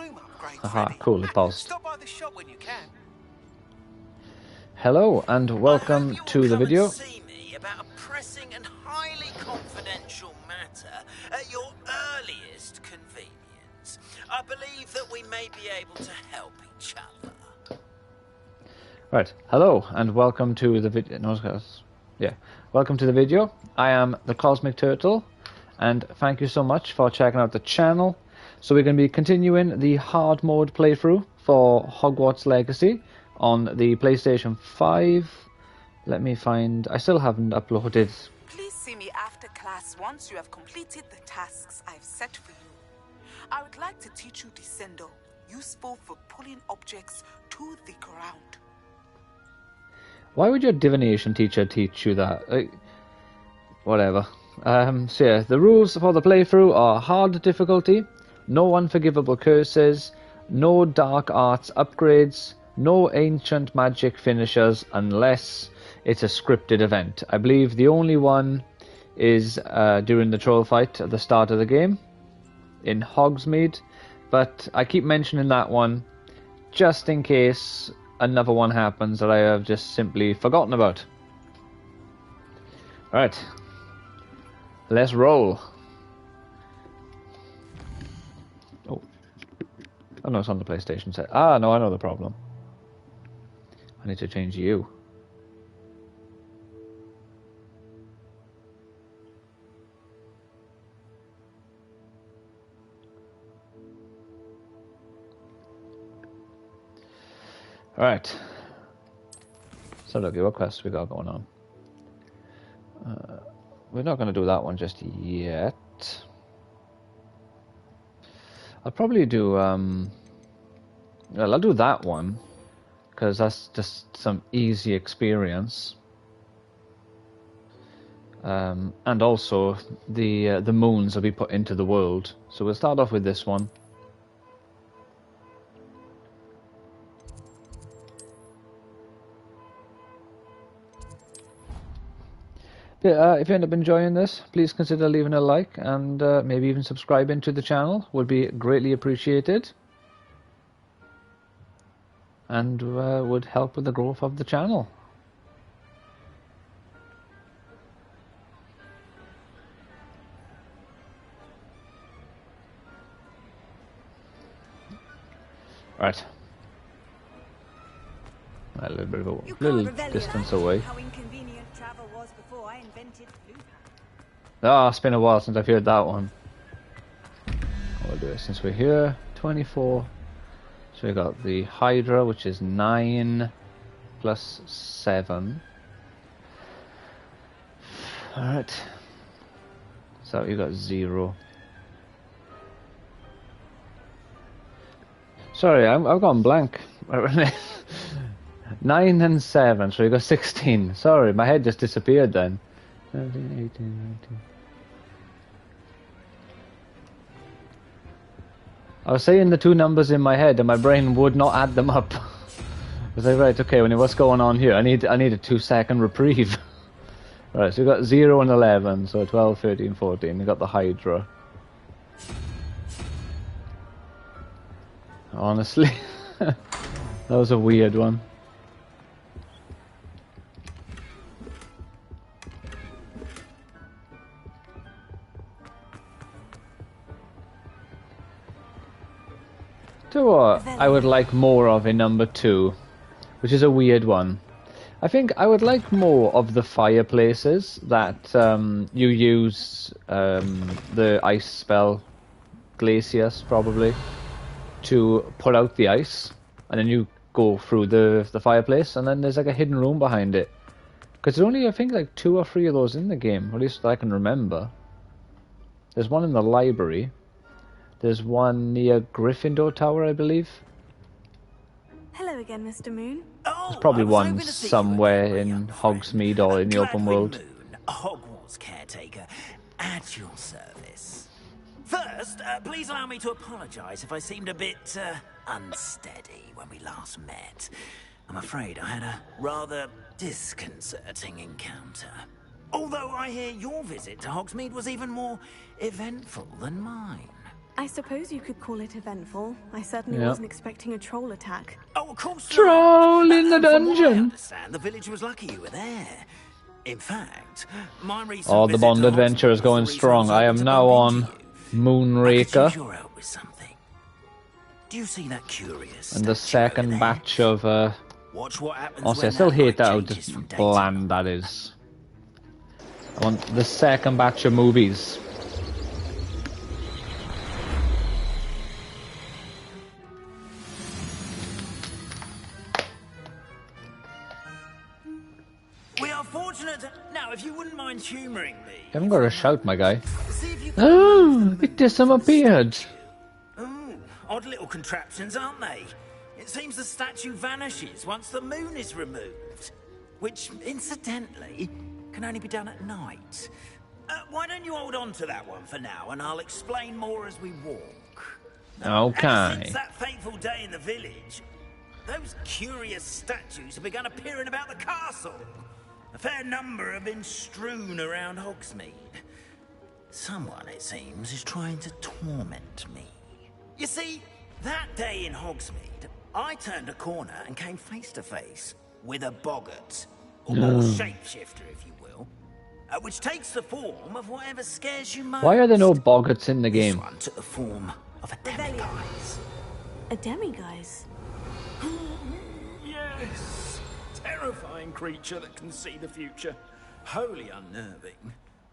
room upgrades Haha, ready. cool, it paused. Stop by the shop when you can. Hello and welcome to the video. See me about a pressing and highly confidential matter at your earliest convenience. I believe that we may be able to help each other. Right, hello and welcome to the video. No, yeah, welcome to the video. I am the Cosmic Turtle, and thank you so much for checking out the channel. So we're going to be continuing the hard mode playthrough for Hogwarts Legacy on the PlayStation 5. Let me find... I still haven't uploaded... Please see me after class once you have completed the tasks I've set for you. I would like to teach you Descendo, useful for pulling objects to the ground. Why would your divination teacher teach you that? Whatever. So yeah, the rules for the playthrough are hard difficulty, no unforgivable curses, no dark arts upgrades, no ancient magic finishers unless it's a scripted event. I believe the only one is during the troll fight at the start of the game in Hogsmede, but I keep mentioning that one just in case another one happens that I have just simply forgotten about. Alright, let's roll. Oh no, it's on the PlayStation set. Ah, no, I know the problem. I need to change you. Alright. So look, what quests we got going on? We're not going to do that one just yet. I'll probably do, well, I'll do that one, because that's just some easy experience. And also, the moons will be put into the world. So we'll start off with this one. Yeah, if you end up enjoying this, please consider leaving a like and maybe even subscribing to the channel. Would be greatly appreciated. And would help with the growth of the channel. Right. A little bit of a little distance away. Ah, it's been a while since I've heard that one. We'll do it since we're here. 24. So we got the Hydra, which is 9 plus 7. Alright. So you got 0. Sorry, I've gone blank. 9 and 7, so you got 16. Sorry, my head just disappeared then. 17, 18, 19. I was saying the two numbers in my head and my brain would not add them up. I was like, right, okay, what's going on here? I need a 2-second reprieve. Right, so you got 0 and 11, so 12, 13, 14. You got the Hydra. Honestly, that was a weird one. To what I would like more of in number 2, which is a weird one. I think I would like more of the fireplaces that you use the ice spell, Glacius probably, to put out the ice, and then you go through the fireplace, and then there's like a hidden room behind it. Because there's only, I think, like 2 or 3 of those in the game, at least I can remember. There's one in the library. There's one near Gryffindor Tower, I believe. Hello again, Mr. Moon. Oh, there's probably one somewhere in Hogsmede or in the open world. Moon, Hogwarts caretaker, at your service. First, please allow me to apologise if I seemed a bit unsteady when we last met. I'm afraid I had a rather disconcerting encounter. Although I hear your visit to Hogsmede was even more eventful than mine. I suppose you could call it eventful. I certainly Yeah. wasn't expecting a troll attack. Oh, of course not. Troll in the And from what I dungeon. understand, the village was lucky you were there. In fact, my recent Oh, the visit Bond to adventure is Hogsmede going was the reason strong. was I hoping am to now bump on into you. I could Moonraker. use your help with something. Do you see that curious And the statue over second there? batch of, Watch what happens honestly, I when still that hate light that how changes just from day to bland night. that is. I want the second batch of movies. We are fortunate. Now, if you wouldn't mind humouring me. You haven't got to shout, my guy. See if you can Oh, remove the it disappeared. Ooh, odd little contraptions, aren't they? It seems the statue vanishes once the moon is removed. Which, incidentally, can only be done at night. Why don't you hold on to that one for now, and I'll explain more as we walk. Ever Okay. since that fateful day in the village, those curious statues have begun appearing about the castle. A fair number have been strewn around Hogsmede. Someone, it seems, is trying to torment me. You see, that day in Hogsmede, I turned a corner and came face to face with a boggart, or shapeshifter, if you will, which takes the form of whatever scares you most. Why are there no boggarts in the This game? one took the form of a demiguise. A demiguise? Yes, terrifying creature that can see the future. Wholly unnerving.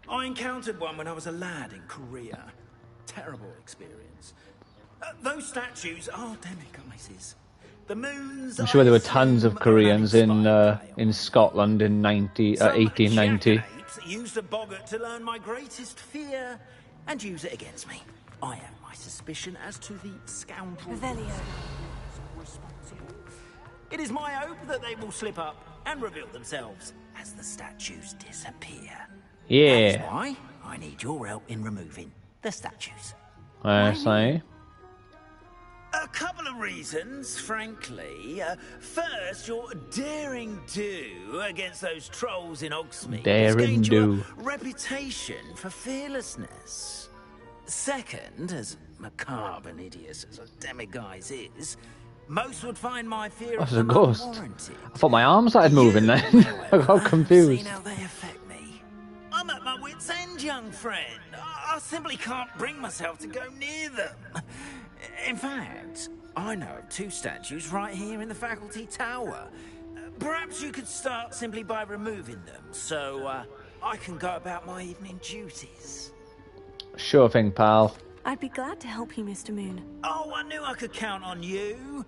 I encountered one when I was a lad in Korea. Terrible experience. Those statues are demiguises. The moons. I'm sure there were I tons of assume, are Koreans in uninspired in tales. Scotland in Some 1890. jackanapes used a boggart to learn my greatest fear and use it against me. I have my suspicion as to the scoundrel Revelio. responsible. It is my hope that they will slip up and reveal themselves as the statues disappear. Yeah, That's why I need your help in removing the statues. I say. A couple of reasons, frankly. First, your daring do against those trolls in Hogsmeade has Daring gained you do. a reputation for fearlessness. Second, as macabre and hideous as a demiguise is, most would find my fear That's of a them ghost. unwarranted. I thought my arm started moving then. I got confused. Seen how they affect me. I'm at my wit's end, young friend. I simply can't bring myself to go near them. In fact, I know of two statues right here in the faculty tower. Perhaps you could start simply by removing them, so I can go about my evening duties. Sure thing, pal. I'd be glad to help you, Mr. Moon. Oh, I knew I could count on you.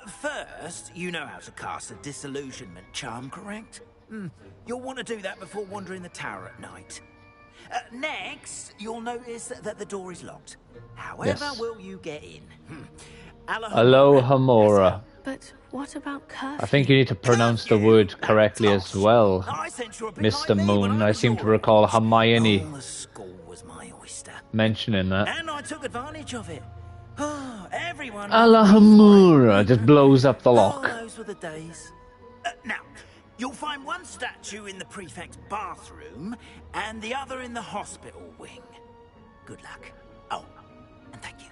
First, you know how to cast a disillusionment charm, correct? You'll want to do that before wandering the tower at night. Next, you'll notice that the door is locked. However, Yes. will you get in? Alohomora. But what about curfew? I think you need to pronounce the word correctly as well, I sense you're a bit Mr. like me when Moon. I I was seem to your recall age. Hermione Oh, the school was my oyster. mentioning that. And I took advantage of it. Oh, everyone... Alohomora just blows up the Oh, lock. those were the days. Now, you'll find one statue in the prefect's bathroom and the other in the hospital wing. Good luck. Oh, and thank you.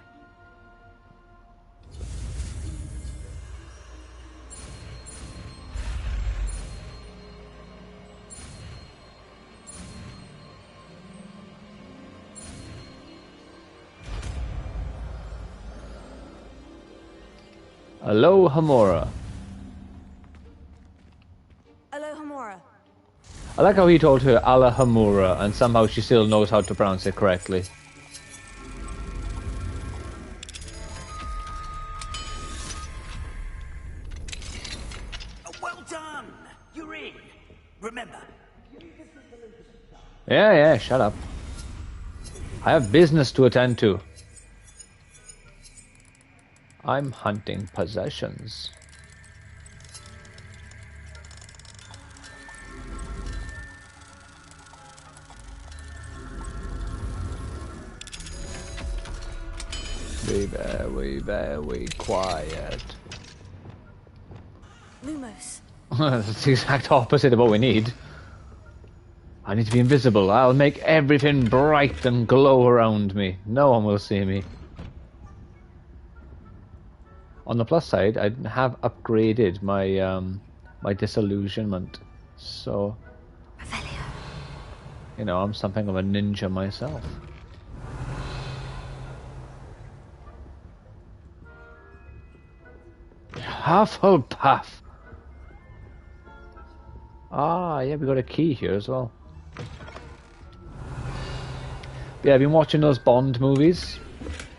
Alohomora. Alohomora. I like how he told her Alohomora, and somehow she still knows how to pronounce it correctly. Well done. You're in. Remember. Yeah, shut up. I have business to attend to. I'm hunting possessions. Be very quiet. Lumos. That's the exact opposite of what we need. I need to be invisible. I'll make everything bright and glow around me. No one will see me. On the plus side, I have upgraded my my disillusionment, so you know, I'm something of a ninja myself. Hufflepuff. Ah, yeah, we got a key here as well. Yeah, I've been watching those Bond movies.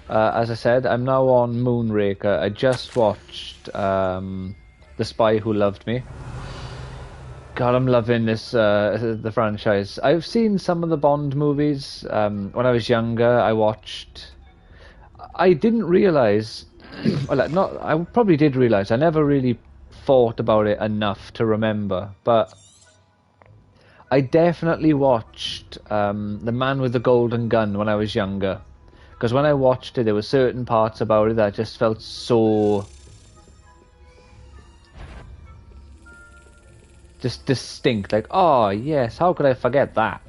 As I said, I'm now on Moonraker. I just watched The Spy Who Loved Me. God, I'm loving this the franchise. I've seen some of the Bond movies. When I was younger, I watched. I didn't realize. Well, not. I probably did realize. I never really thought about it enough to remember, but I definitely watched The Man with the Golden Gun when I was younger. Because when I watched it, there were certain parts about it that just felt so just distinct. Like, oh yes, how could I forget that?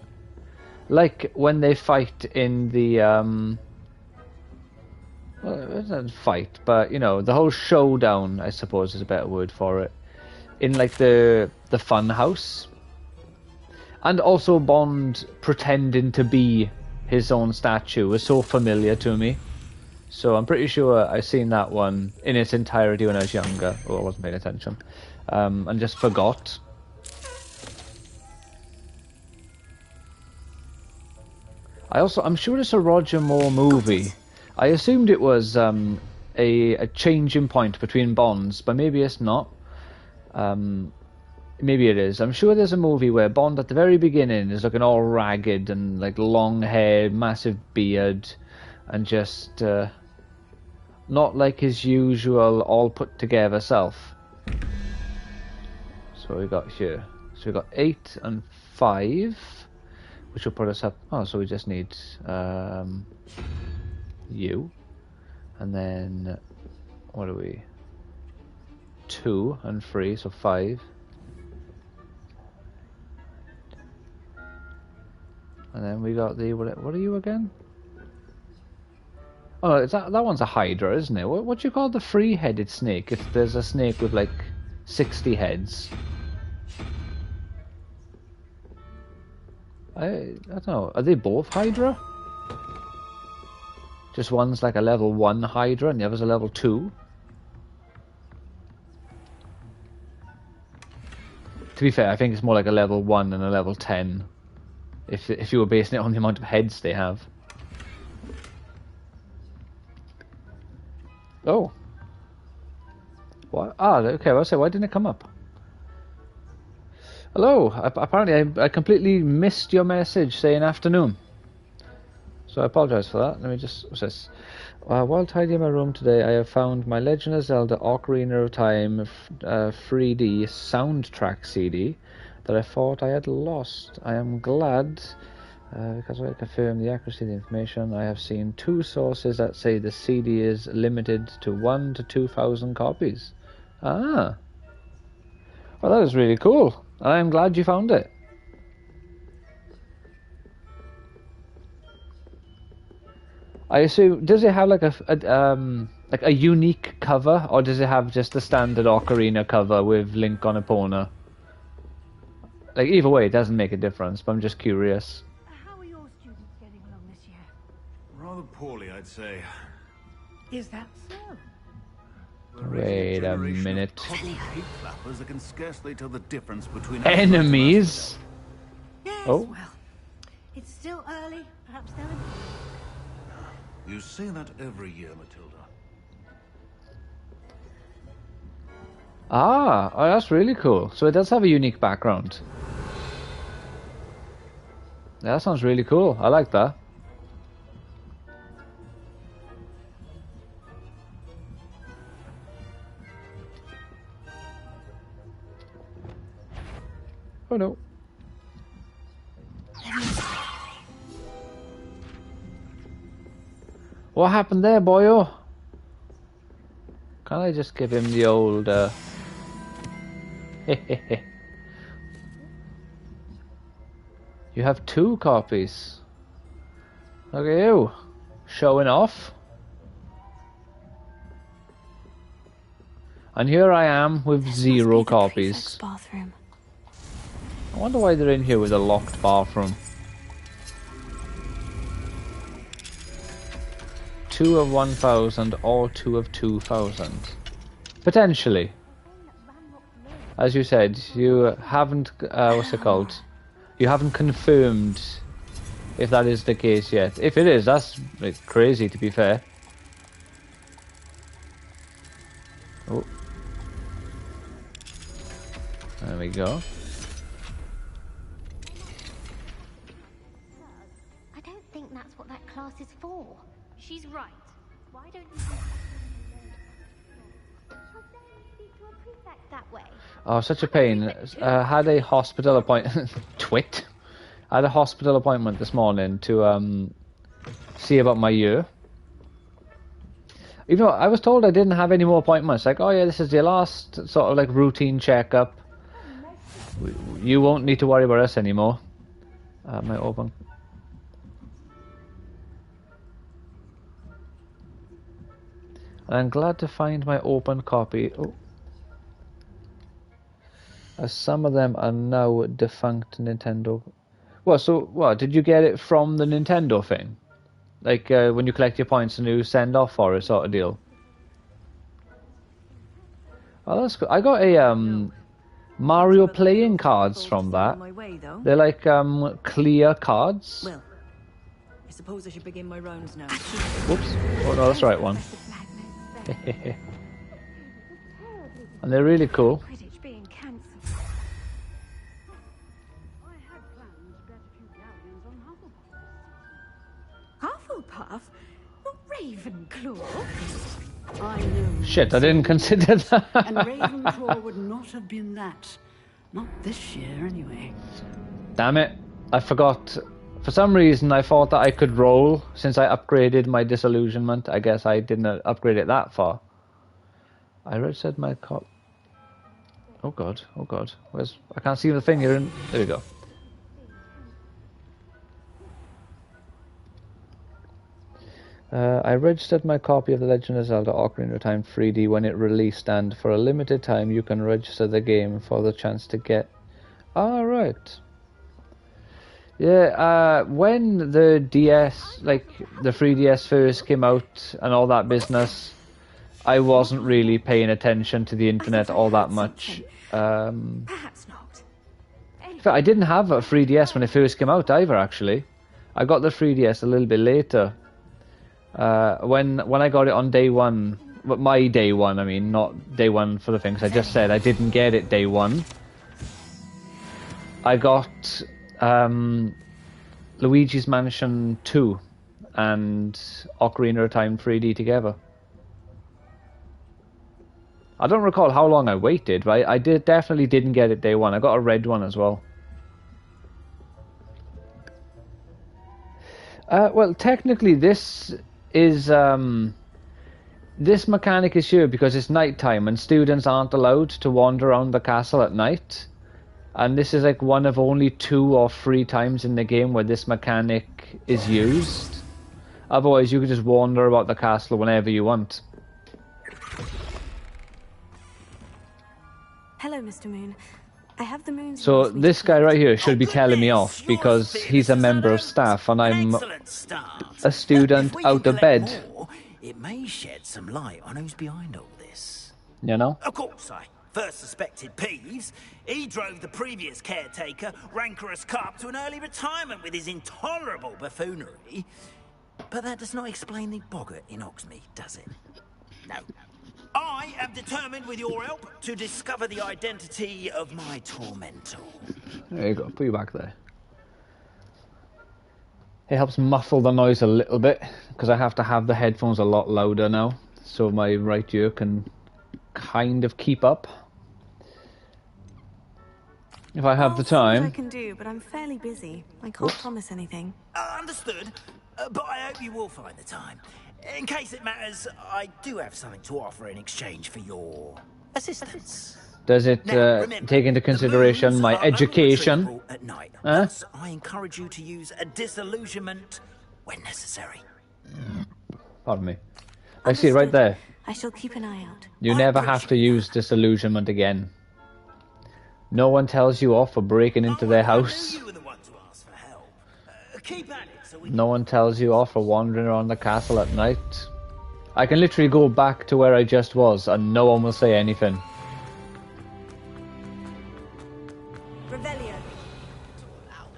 Like when they fight in the well, it's not a fight, but you know, the whole showdown, I suppose is a better word for it. In like the fun house. And also Bond pretending to be his own statue was so familiar to me. So I'm pretty sure I've seen that one in its entirety when I was younger. Oh, I wasn't paying attention. And just forgot. I'm sure it's a Roger Moore movie. I assumed it was a changing point between Bonds, but maybe it's not. Maybe it is. I'm sure there's a movie where Bond at the very beginning is looking all ragged and like long hair, massive beard, and just not like his usual all put together self. So we got here. So we got 8 and 5, which will put us up. Oh, so we just need you, and then what are we? 2 and 3, so 5. And then we got the what are you again? Oh, it's that one's a Hydra, isn't it? What do you call the 3-headed snake? If there's a snake with like 60 heads. I don't know. Are they both Hydra? Just one's like a level 1 Hydra and the other's a level 2. To be fair, I think it's more like a level 1 and a level 10. If you were basing it on the amount of heads they have. Oh. What? Ah, okay, well, so why didn't it come up? Hello. Apparently I completely missed your message saying afternoon. So I apologize for that. Let me just... What's this? While tidying my room today, I have found my Legend of Zelda Ocarina of Time 3D soundtrack CD that I thought I had lost. I am glad, because I confirm the accuracy of the information. I have seen 2 sources that say the CD is limited to 1,000 to 2,000 copies. Ah. Well, that is really cool. I am glad you found it. I assume, does it have like a unique cover, or does it have just the standard Ocarina cover with Link on Epona? Like, either way, it doesn't make a difference, but I'm just curious. How are your students getting along this year? Rather poorly, I'd say. Is that so? Wait a minute. Pig flappers that can scarcely tell the difference between Enemies? Yes, Oh. well, it's still early. Perhaps they're in... You say that every year, Matilda. Ah, oh, that's really cool. So it does have a unique background. Yeah, that sounds really cool. I like that. Oh no. What happened there, boyo? Can't I just give him the old You have 2 copies. Look at you. Showing off. And here I am with This 0 must be the prefect's copies. bathroom. I wonder why they're in here with a locked bathroom. 2 of 1,000 or 2 of 2,000. Potentially. As you said, you haven't, what's it called? You haven't confirmed if that is the case yet. If it is, that's like, crazy to be fair. Oh. There we go. I don't think that's what that class is for. She's right. Why don't you speak to a prefect that way? Oh, such a pain. Had a hospital appointment. Twit. I had a hospital appointment this morning to see about my year. Even though I was told I didn't have any more appointments. Like, oh yeah, this is your last sort of like routine checkup. You won't need to worry about us anymore. My open. I'm glad to find my open copy. Oh. As some of them are now defunct Nintendo. Well, so what? Did you get it from the Nintendo thing? Like when you collect your points and you send off for it, sort of deal. Oh, that's cool. I got a Mario playing cards from that. They're like clear cards. Well, I suppose I should begin my rounds now. Whoops. Oh no, that's the right one. And they're really cool. Quidditch being cancelled. I had planned to bet a few galleons on Hufflepuff. Hufflepuff? Not Ravenclaw? I know. Shit, I didn't consider that. And Ravenclaw would not have been that. Not this year, anyway. Damn it. I forgot. For some reason, I thought that I could roll since I upgraded my disillusionment. I guess I didn't upgrade it that far. I registered my cop. Oh god, oh god. Where's... I can't see the thing here. There we go. I registered my copy of The Legend of Zelda Ocarina of Time 3D when it released, and for a limited time you can register the game for the chance to get... Alright. Yeah, when the DS, like the 3DS first came out and all that business, I wasn't really paying attention to the internet all that much. Perhaps not. In fact, I didn't have a 3DS when it first came out either, actually. I got the 3DS a little bit later. When I got it on day one, but my day one, I mean, not day one for the things I just said. I didn't get it day one. I got Luigi's Mansion 2 and Ocarina of Time 3D together. I don't recall how long I waited, but I definitely didn't get it day one. I got a red one as well. Well, technically this is... this mechanic is here because it's nighttime and students aren't allowed to wander around the castle at night. And this is like one of only 2 or 3 times in the game where this mechanic is used. Otherwise, you can just wander about the castle whenever you want. Hello, Mr. Moon. I have the moon's... So this guy right here should be telling me off because he's a member of staff and I'm a student out of bed. It may shed some light on who's behind all this. You know? Of course, I first suspected Peeves. He drove the previous caretaker, Rancorous Carp, to an early retirement with his intolerable buffoonery. But that does not explain the boggart in Hogsmede, does it? No. I am determined, with your help, to discover the identity of my tormentor. There you go, put you back there. It helps muffle the noise a little bit, because I have to have the headphones a lot louder now, so my right ear can kind of keep up. If I have the time. I can do, but I'm fairly busy. I can't promise anything. Understood, but I hope you will find the time. In case it matters, I do have something to offer in exchange for your assistance. Does it take into consideration my education? At night. Thus, I encourage you to use a disillusionment when necessary. Pardon me. I see it right there. I shall keep an eye out. You never have to use disillusionment again. No one tells you off for breaking into their house. You were the one to ask for help. Keep at it so we No one tells you off for wandering around the castle at night. I can literally go back to where I just was and no one will say anything. Revelio.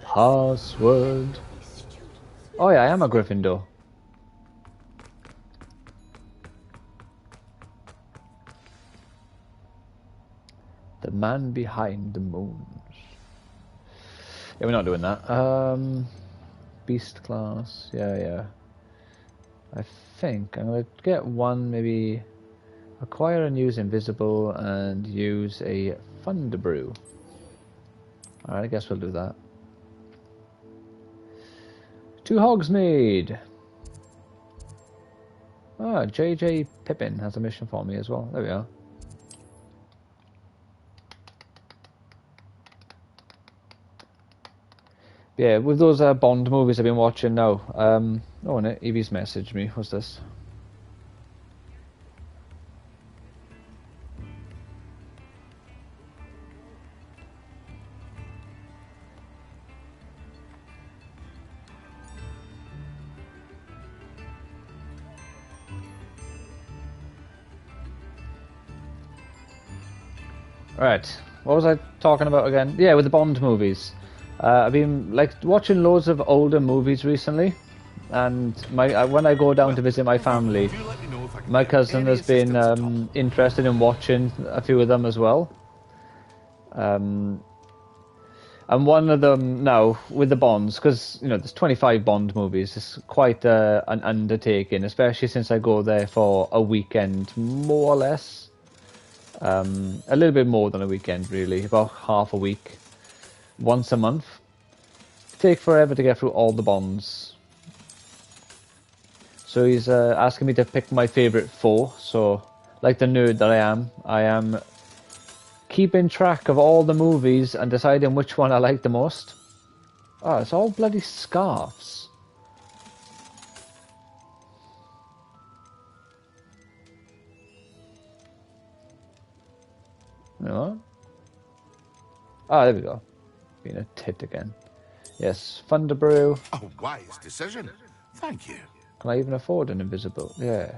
Password. Oh yeah, I am a Gryffindor. The man behind the moons. Yeah, we're not doing that. Beast class. Yeah. I think I'm gonna get one, maybe acquire and use invisible and use a thunder brew. Alright, I guess we'll do that. To Hogsmede. Ah, JJ Pippin has a mission for me as well. There we are. Yeah, with those Bond movies I've been watching now. Oh, and Evie's messaged me. What's this? Right, what was I talking about again? Yeah, with the Bond movies. I've been like watching loads of older movies recently, and when I go down to visit my family, my cousin has been interested in watching a few of them as well. And one of them now with the Bonds, because you know there's 25 Bond movies. It's quite an undertaking, especially since I go there for a weekend, more or less. A little bit more than a weekend, really, about half a week. Once a month. Take forever to get through all the Bonds. So he's asking me to pick my favourite 4. So, like the nerd that I am keeping track of all the movies and deciding which one I like the most. Oh, it's all bloody scarves. You know? Ah, there we go. Being a tit again. Yes, Thunder Brew. A wise decision. Thank you. Can I even afford an invisible? Yeah.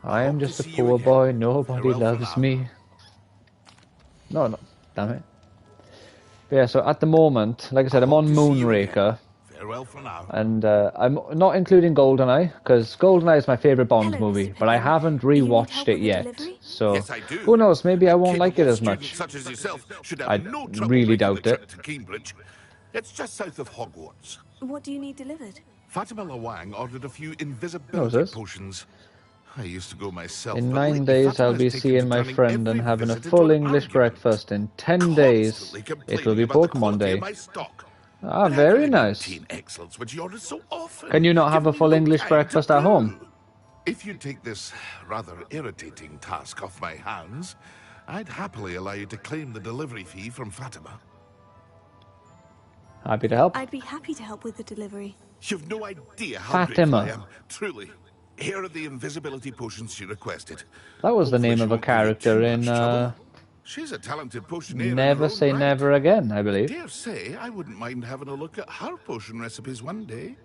I am just a poor boy. Nobody loves me. No, damn it. But yeah, so at the moment, like I said, I'm on Moonraker. Farewell for now. And I'm not including GoldenEye, because GoldenEye is my favourite Bond movie, but I haven't rewatched it yet. So, Yes, I do. who knows, maybe I won't like it as Students much. Such as yourself should have I no trouble really making doubt the trip it. to Cambridge. It's just south of Hogwarts. What do you need delivered? Fatima Lawang ordered a few Who's invisibility this? potions. I used to go myself. In but 9 lately days, Fatima I'll has be taken seeing to my turning friend and every having a visit into full an English argument. breakfast in 10 days. Constantly It will complaining be about the Pokemon quality Day. of my stock. Ah, But how very can I nice. maintain excellence when she orders so often? Can you not have Give a me full no English time to breakfast at home? brew. If you take this rather irritating task off my hands, I'd happily allow you to claim the delivery fee from Fatima. Happy to help. I'd be happy to help with the delivery. You've no idea how Fatima. grateful I am. Truly. Here are the invisibility potions she requested. That was the Hopefully name she of a won't give you character too in much trouble. She's a talented potioneer in her Never own Say right. Never Again, I believe. Dare say I wouldn't mind having a look at her potion recipes one day.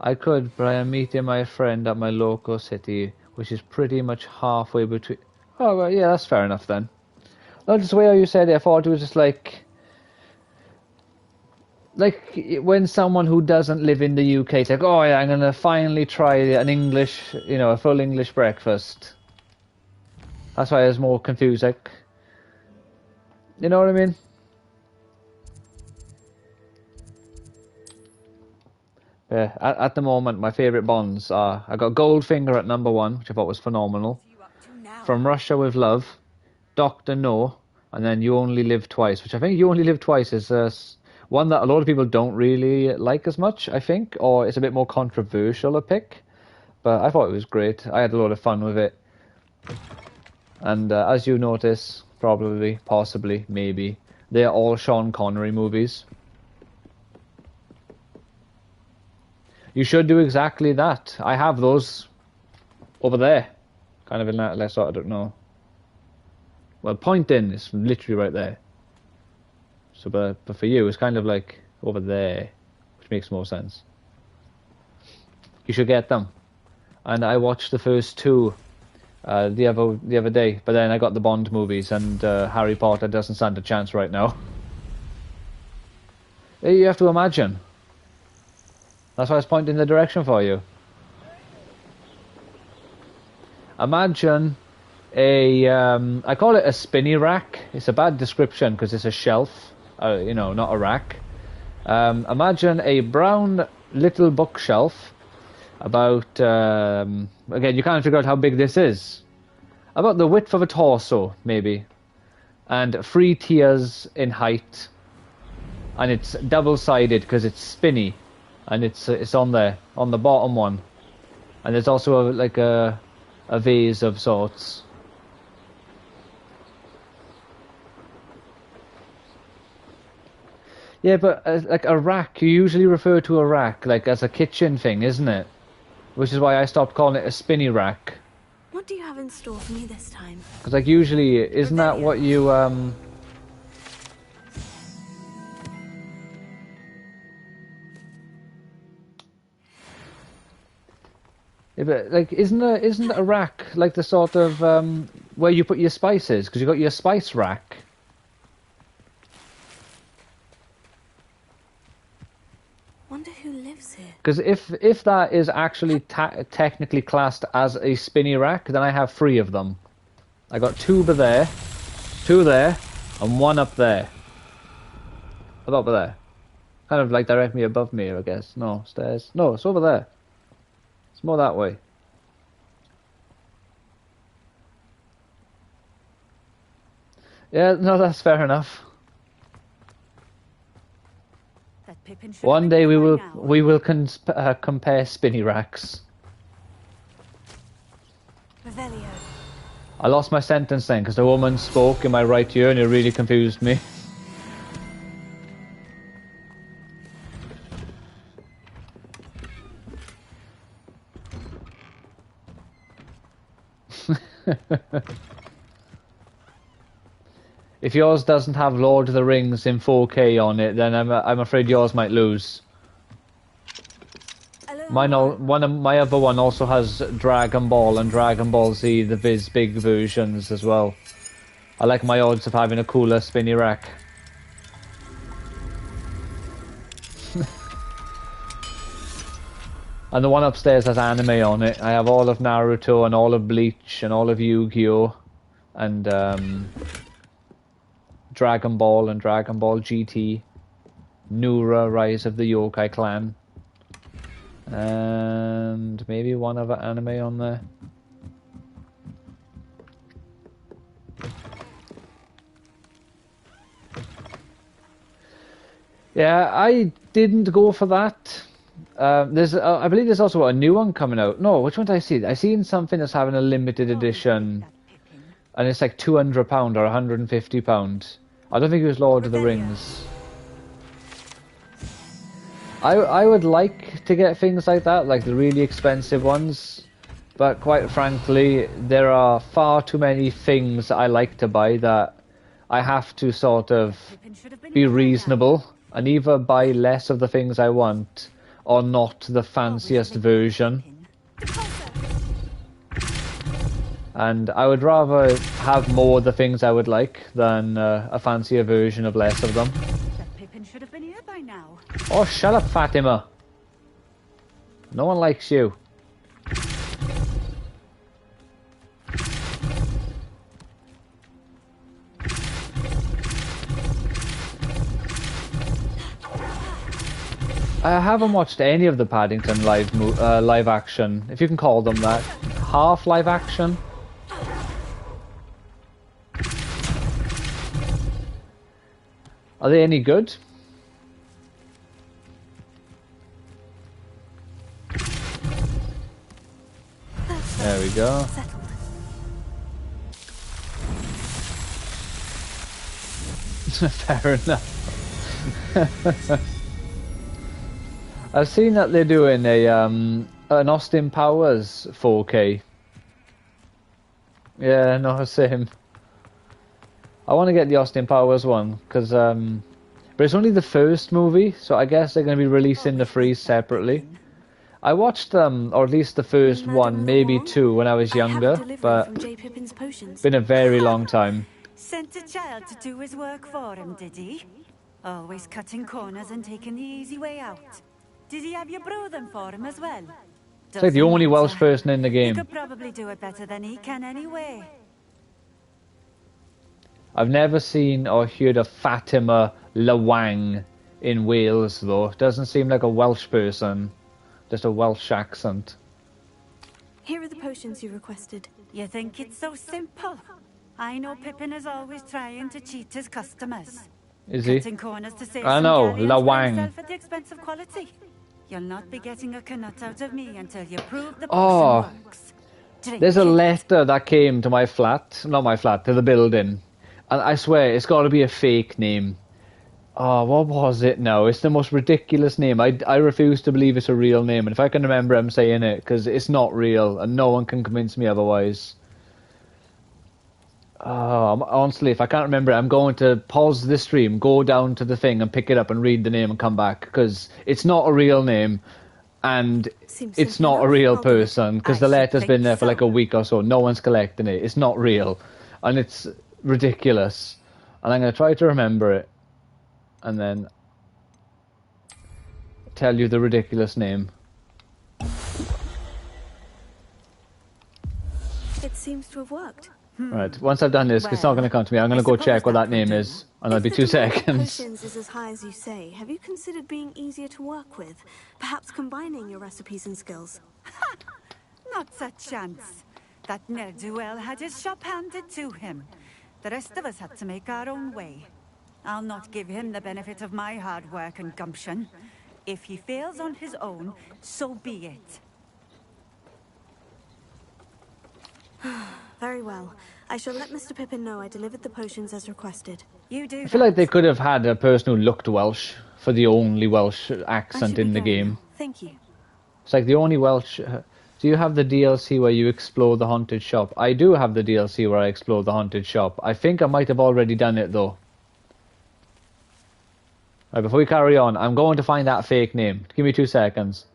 I could, but I am meeting my friend at my local city, which is pretty much halfway between... Oh, well, yeah, that's fair enough then. No, just the way how you said it, I thought it was just like when someone who doesn't live in the UK is like, oh yeah, I'm gonna finally try an English, you know, a full English breakfast. That's why I was more confused, like, you know what I mean? Yeah, at the moment, my favourite Bonds are, I got Goldfinger at number 1, which I thought was phenomenal. From Russia with Love, Dr. No, and then You Only Live Twice, which I think You Only Live Twice is one that a lot of people don't really like as much, I think, or it's a bit more controversial a pick. But I thought it was great. I had a lot of fun with it. And as you notice, probably, possibly, maybe, they're all Sean Connery movies. You should do exactly that. I have those over there. Kind of in that left side, I don't know. Well, point in is literally right there. So, but for you, it's kind of like over there, which makes more sense. You should get them. And I watched the first two the other day, but then I got the Bond movies, and Harry Potter doesn't stand a chance right now. You have to imagine. That's why I was pointing the direction for you. Imagine a, I call it a spinny rack. It's a bad description because it's a shelf, you know, not a rack. Imagine a brown little bookshelf about, again, you can't figure out how big this is. About the width of a torso, maybe. And 3 tiers in height. And it's double-sided because it's spinny. And it's on there, on the bottom one. And there's also like a vase of sorts. Yeah, but like a rack, you usually refer to a rack like as a kitchen thing, isn't it? Which is why I stopped calling it a spinny rack. What do you have in store for me this time? Because like usually, isn't that what you Yeah, but like, isn't a rack like the sort of where you put your spices? Because you got your spice rack. Wonder who lives here. Because if that is actually technically classed as a spinny rack, then I have 3 of them. I got 2 over there, 2 there, and 1 up there. About over there. Kind of like directly above me, I guess. No, stairs. No, it's over there. It's more that way. Yeah, no, that's fair enough. One day we will compare spinny racks. Revelio. I lost my sentence then because the woman spoke in my right ear and it really confused me. If yours doesn't have Lord of the Rings in 4K on it, then I'm afraid yours might lose. My other one also has Dragon Ball and Dragon Ball Z, the Viz Big versions as well. I like my odds of having a cooler spinny rack. And the one upstairs has anime on it. I have all of Naruto and all of Bleach and all of Yu-Gi-Oh! And Dragon Ball and Dragon Ball GT. Nura, Rise of the Yokai Clan. And maybe one other anime on there. Yeah, I didn't go for that. There's, I believe there's also a new one coming out. No, which one did I see? I seen something that's having a limited edition, and it's like £200 or £150. I don't think it was Lord of the Rings. I would like to get things like that, like the really expensive ones, but quite frankly, there are far too many things I like to buy that I have to sort of be reasonable and either buy less of the things I want or not the fanciest version. And I would rather have more of the things I would like than a fancier version of less of them. Should have been here by now. Oh, shut up, Fatima. No one likes you. I haven't watched any of the Paddington live action, if you can call them that. Half live action. Are they any good? There we go. Fair enough. I've seen that they're doing an Austin Powers 4K. Yeah, no, same. I want to get the Austin Powers one, because, but it's only the first movie, so I guess they're going to be releasing the three separately. I watched them, or at least the first one, maybe two, when I was younger, but it's been a very long time. Sent a child to do his work for him, did he? Always cutting corners and taking the easy way out. Did he have you brew them for him as well? It's like the only Welsh person in the You game. could probably do it better than he can anyway. I've never seen or heard of Fatima Lawang in Wales, though. Doesn't seem like a Welsh person. Just a Welsh accent. Here are the potions you requested. You think it's so simple? I know Pippin is always trying to cheat his customers. Is he? Cutting corners to save I some know, galleons for Lawang. himself at the expense of quality. You'll not be getting a canut out of me until you prove the Oh, potion works. Drink there's a it. letter that came to my flat. Not my flat, to the building. And I swear, it's got to be a fake name. Oh, what was it now? It's the most ridiculous name. I refuse to believe it's a real name. And if I can remember, I'm saying it, because it's not real, and no one can convince me otherwise. Oh, honestly, if I can't remember it, I'm going to pause the stream, go down to the thing, and pick it up and read the name and come back, because it's not a real name, and it's not a real person, because the letter's been there for like a week or so. No one's collecting it. It's not real, and it's ridiculous. And I'm going to try to remember it, and then tell you the ridiculous name. It seems to have worked. Right, once I've done this, it's not going to come to me. I'm going to go check what that name is, and that'll be 2 seconds. Potions is as high as you say. Have you considered being easier to work with? Perhaps combining your recipes and skills? Not a chance. That ne'er-do-well had his shop handed to him. The rest of us had to make our own way. I'll not give him the benefit of my hard work and gumption. If he fails on his own, so be it. Very well. I shall let Mr. Pippin know I delivered the potions as requested. You do. I feel like they could have had a person who looked Welsh for the only Welsh accent in the game. Thank you. It's like the only Welsh... Do you have the DLC where you explore the haunted shop? I do have the DLC where I explore the haunted shop. I think I might have already done it, though. Right, before we carry on, I'm going to find that fake name. Give me 2 seconds.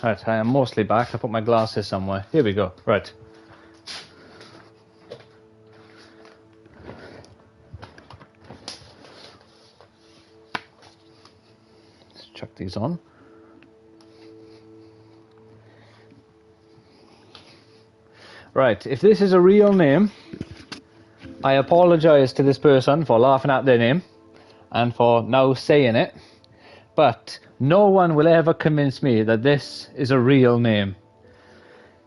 Right, I am mostly back. I put my glasses somewhere. Here we go. Right. Let's chuck these on. Right, if this is a real name, I apologise to this person for laughing at their name and for now saying it, but no one will ever convince me that this is a real name.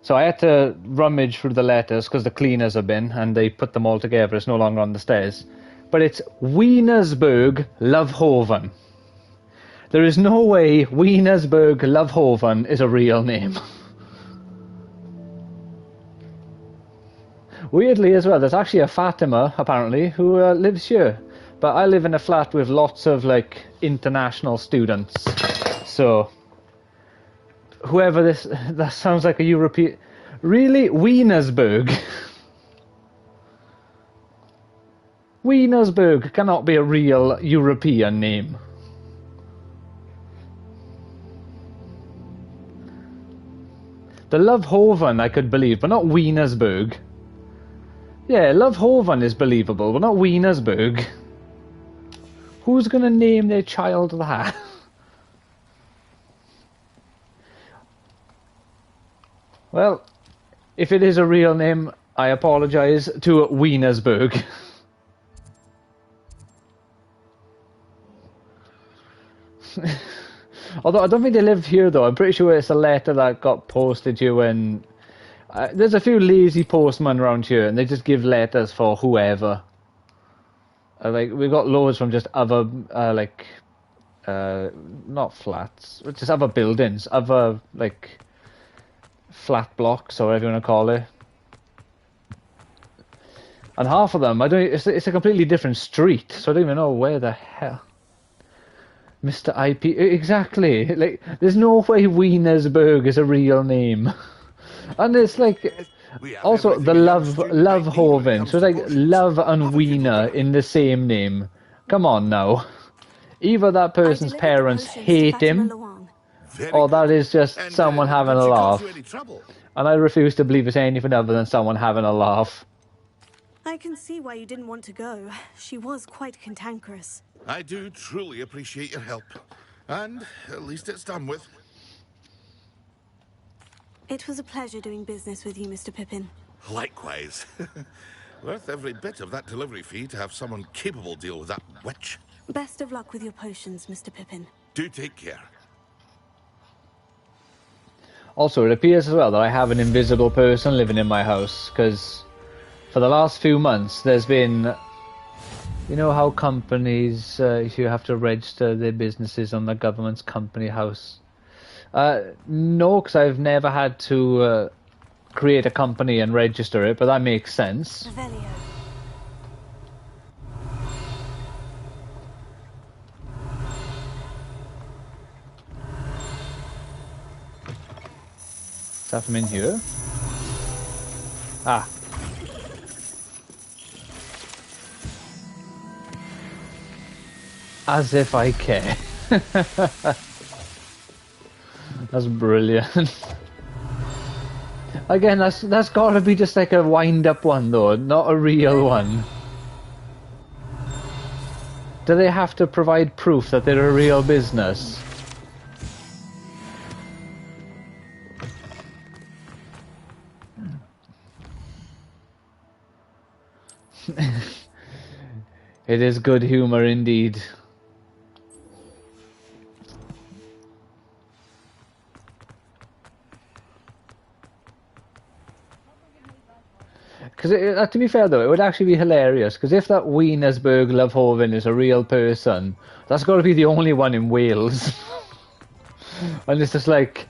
So I had to rummage through the letters because the cleaners have been and they put them all together. It's no longer on the stairs. But it's Wienersburg Lovehoven. There is no way Wienersburg Lovehoven is a real name. Weirdly as well, there's actually a Fatima, apparently, who lives here. But I live in a flat with lots of, like, international students. So, whoever this... That sounds like a European... Really? Wienersburg? Wienersburg cannot be a real European name. The Lovehoven I could believe, but not Wienersburg. Yeah, Lovehoven is believable, but not Wienersburg. Who's gonna name their child that? Well, if it is a real name, I apologise to Wienersburg. Although I don't think they live here though, I'm pretty sure it's a letter that got posted here when... there's a few lazy postmen around here and they just give letters for whoever. Like, we got loads from just other, not flats, just other buildings, other, like, flat blocks or whatever you want to call it. And half of them, it's a completely different street, so I don't even know where the hell... Mr. IP, exactly. Like, there's no way Wienersburg is a real name. And it's like, also the Lovehoven, so it's like love and Wiener in the same name. Come on now. Either that person's parents hate him, or that is just someone having a laugh. And I refuse to believe it's anything other than someone having a laugh. I can see why you didn't want to go. She was quite cantankerous. I do truly appreciate your help. And at least it's done with. It was a pleasure doing business with you, Mr. Pippin. Likewise. Worth every bit of that delivery fee to have someone capable deal with that witch. Best of luck with your potions, Mr. Pippin. Do take care. Also, it appears as well that I have an invisible person living in my house, because for the last few months there's been... You know how companies, if you have to register their businesses on the government's company house? No, because I've never had to create a company and register it, but that makes sense. Is that from in here? Ah. As if I care. That's brilliant. Again, that's gotta be just like a wind-up one though, not a real one. Do they have to provide proof that they're a real business? It is good humor indeed. Because to be fair though, it would actually be hilarious, because if that Wienersburg Lovehoven is a real person, that's got to be the only one in Wales. And it's just like,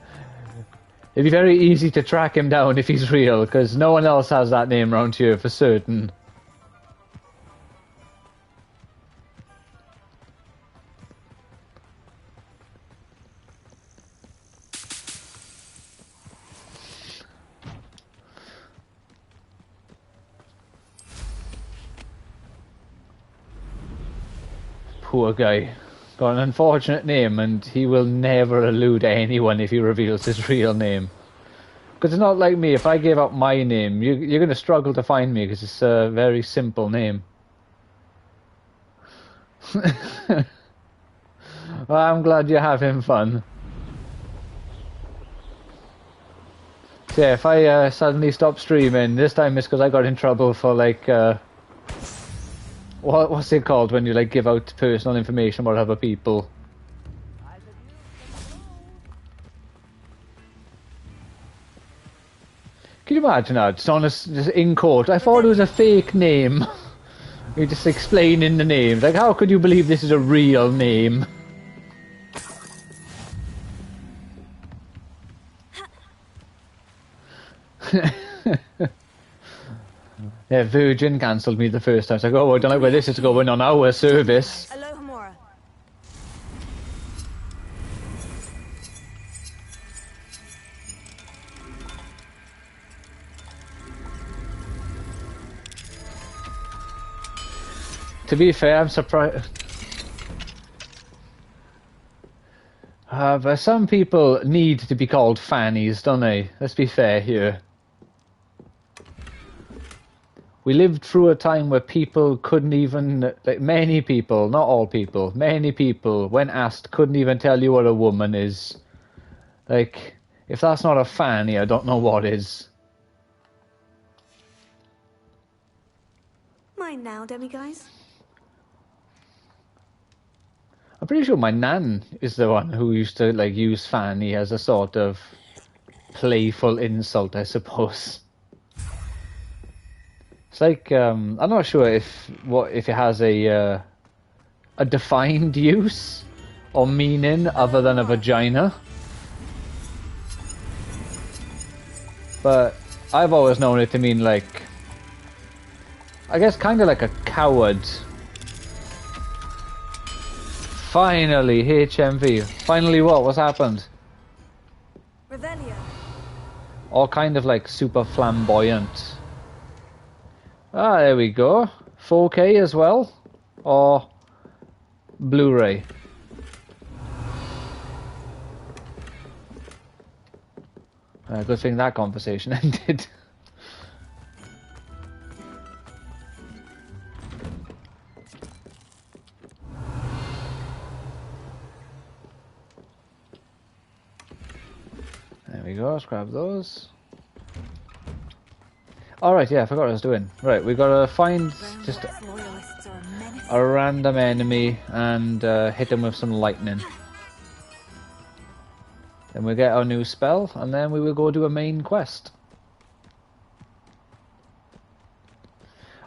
it'd be very easy to track him down if he's real, because no one else has that name around here for certain. Poor guy. Got an unfortunate name, and he will never elude anyone if he reveals his real name. Because it's not like me, if I gave out my name, you're going to struggle to find me, because it's a very simple name. Well, I'm glad you're having fun. So yeah, if I suddenly stop streaming, this time it's because I got in trouble for like What's it called when you like give out personal information about other people? Can you imagine that? Just in court. I thought it was a fake name. You're just explaining the names. Like, how could you believe this is a real name? Yeah, Virgin cancelled me the first time. It's like, oh, I don't know where this is going on our service. Aloha, Mora. To be fair, I'm surprised. But some people need to be called fannies, don't they? Let's be fair here. We lived through a time where people couldn't even, like many people, not all people, many people, when asked, couldn't even tell you what a woman is. Like, if that's not a fanny, I don't know what is. Mine now, demiguise. I'm pretty sure my nan is the one who used to like use fanny as a sort of playful insult, I suppose. It's like I'm not sure if it has a defined use or meaning other than a vagina, but I've always known it to mean like, I guess, kind of like a coward. Finally, HMV. Finally what? What's happened? Revelio. All kind of like super flamboyant. Ah, there we go. 4K as well? Or Blu-ray? Good thing that conversation ended. There we go, let's grab those. Alright, yeah, I forgot what I was doing. Right, we gotta find just a random enemy and hit them with some lightning. Then we get our new spell, and then we will go do a main quest.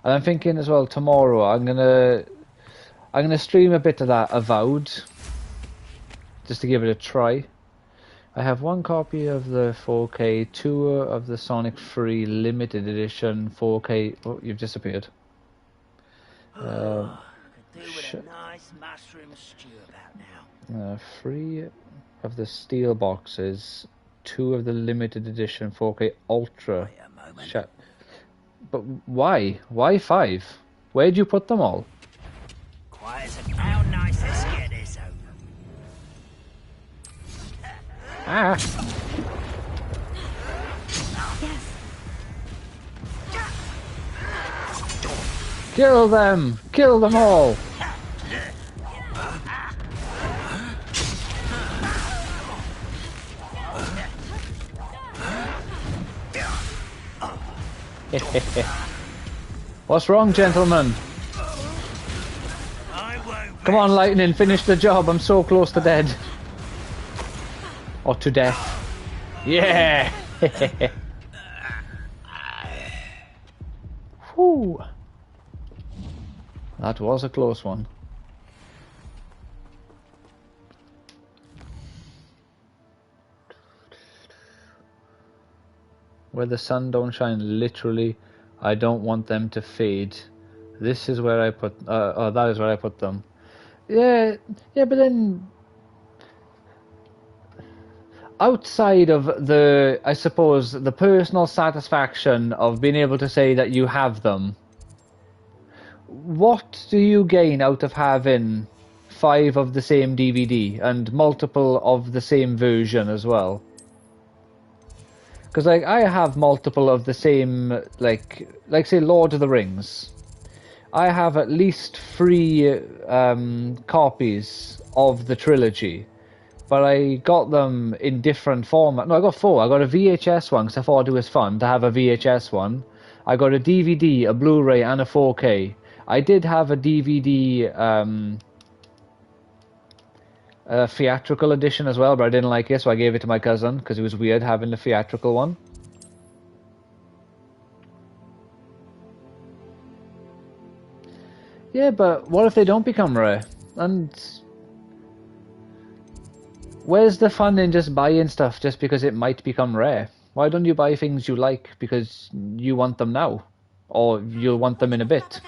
And I'm thinking as well, tomorrow I'm gonna stream a bit of that Avowed, just to give it a try. I have one copy of the 4K, two of the Sonic 3 limited edition 4K. Oh, you've disappeared. Could do with a nice mushroom stew about now. 3 of the steel boxes, 2 of the limited edition 4K Ultra. But why? Why 5? Where'd you put them all? Quiet and how nice, let's get this over. Ah! Kill them! Kill them all! What's wrong, gentlemen? Come on, Lightning, finish the job. I'm so close to dead. Or to death. Yeah! Whew. That was a close one. Where the sun don't shine, literally, I don't want them to fade. This is where I put, that is where I put them. Yeah, but then, outside of the, I suppose, the personal satisfaction of being able to say that you have them, what do you gain out of having 5 of the same DVD and multiple of the same version as well? Because, like, I have multiple of the same, like say Lord of the Rings. I have at least 3 copies of the trilogy, but I got them in different formats. No, I got 4. I got a VHS one because I thought it was fun to have a VHS one. I got a DVD, a Blu-ray, and a 4K. I did have a DVD theatrical edition as well, but I didn't like it, so I gave it to my cousin because it was weird having the theatrical one. Yeah, but what if they don't become rare? And where's the fun in just buying stuff just because it might become rare? Why don't you buy things you like because you want them now? Or you'll want them in a bit?